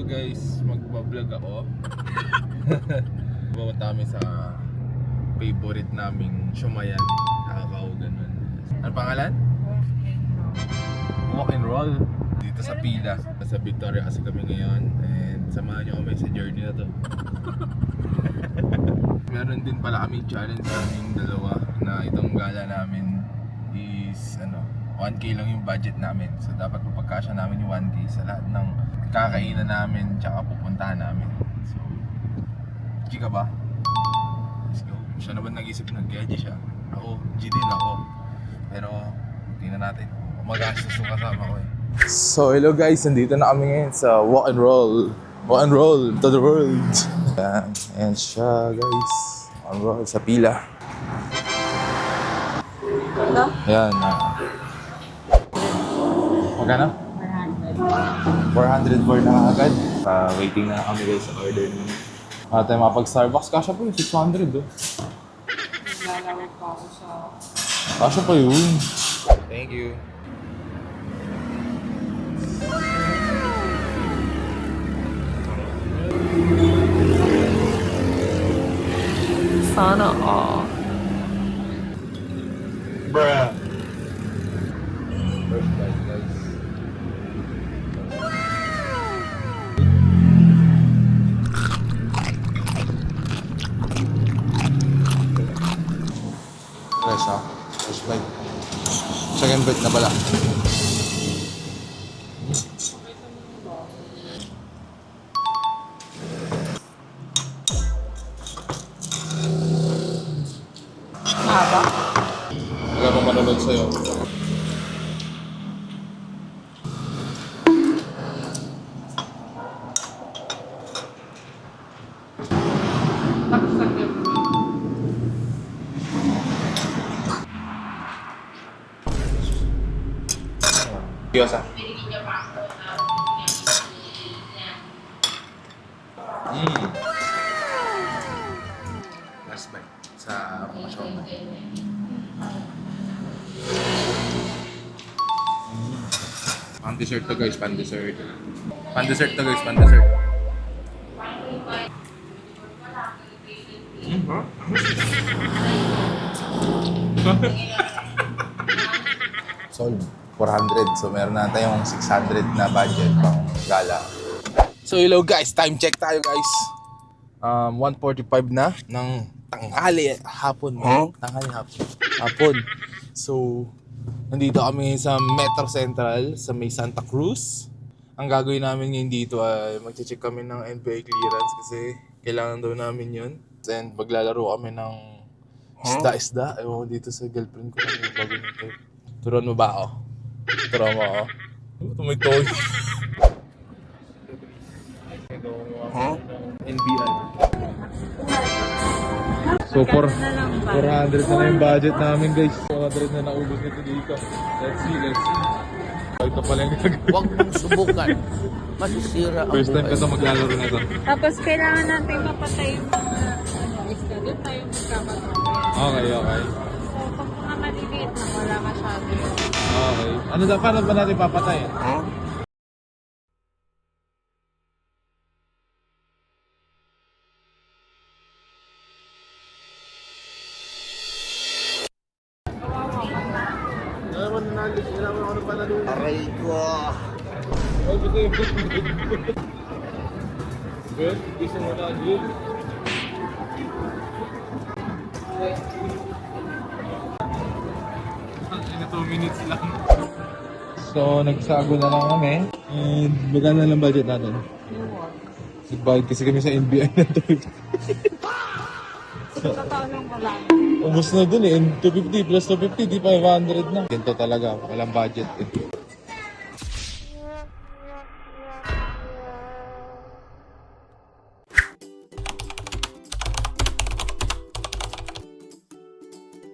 guys, magbablog ako. Pumunta kami sa favorite naming Shumayan, Nakakaw, ganun. Ano pangalan? Walk and Roll. Dito sa Pila, sa Victoria kasi kami ngayon. And samahan nyo kami sa journey na to. Meron din pala kami challenge sa aming dalawa na itong gala namin is 1K lang yung budget namin. So dapat mapagkasya namin yung 1K sa lahat ng kakainan namin tsaka pupuntahan namin. So, G ka ba? Let's go. Siya naman nag-isip nag-G siya. Ako, G din ako. Pero, tingnan natin. Magastos yung kasama ko eh. So, hello guys. Nandito na kami ngayon sa Walk and Roll. Walk and Roll to the world. Ayan siya guys. Walk and Roll sa Pila. Hello? Ayan. Magkano? 400 for na agad. Waiting na kami guys sa order naman. Tayo mapag-Starbucks. Kasha po yung 600 oh. Naglalawag pa ako sa... Kasha pa yun. Thank you. Sana all. Bruh. First bite guys. Fresh ha? First bite. Second bite na pala. Haba? Wala pang manonood sa'yo. Diyosa. Last bite sa Mashoma. Pan dessert to guys, pan dessert. Pan dessert to guys, pan dessert. Sold 400. So meron na tayong 600 na budget pang gala. So hello guys, time check tayo guys. 1:45 na ng tanghali hapon. Tanghali hapon. So nandito kami sa Metro Central sa may Santa Cruz. Ang gagawin namin ngayon dito ay magche-check kami ng NBI clearance kasi kailangan daw namin yun. And maglalaro kami ng isda-isda. Ewan ko dito sa girlfriend ko yung bago nito. Turuan mo ba ako? Turuan mo ako? Ito may toy. NBI. So 400 na yung budget namin guys. 400 na naubos nito dito. Let's see. Ito pala yung nagagawin. Huwag mong subukan. Masisira ang First time buhay. ko ito maglalaro na ito. Tapos kailangan natin mapatay yung mga isda. Doon tayo magkakatawa. Okay. So, pag mga maliliit na wala masyado yun. Okay. Paano ba natin papatay? Aray ko. Good? Gusto mo na good? Ina 2 minutes lang. So, nagsago na lang kami. And magkano lang budget natin? Nagbayad kasi kami sa NBI na 250. Totoo lang wala. Ubus na dun eh. 250 plus 250, di 500 na. Ganito talaga. Walang budget eh.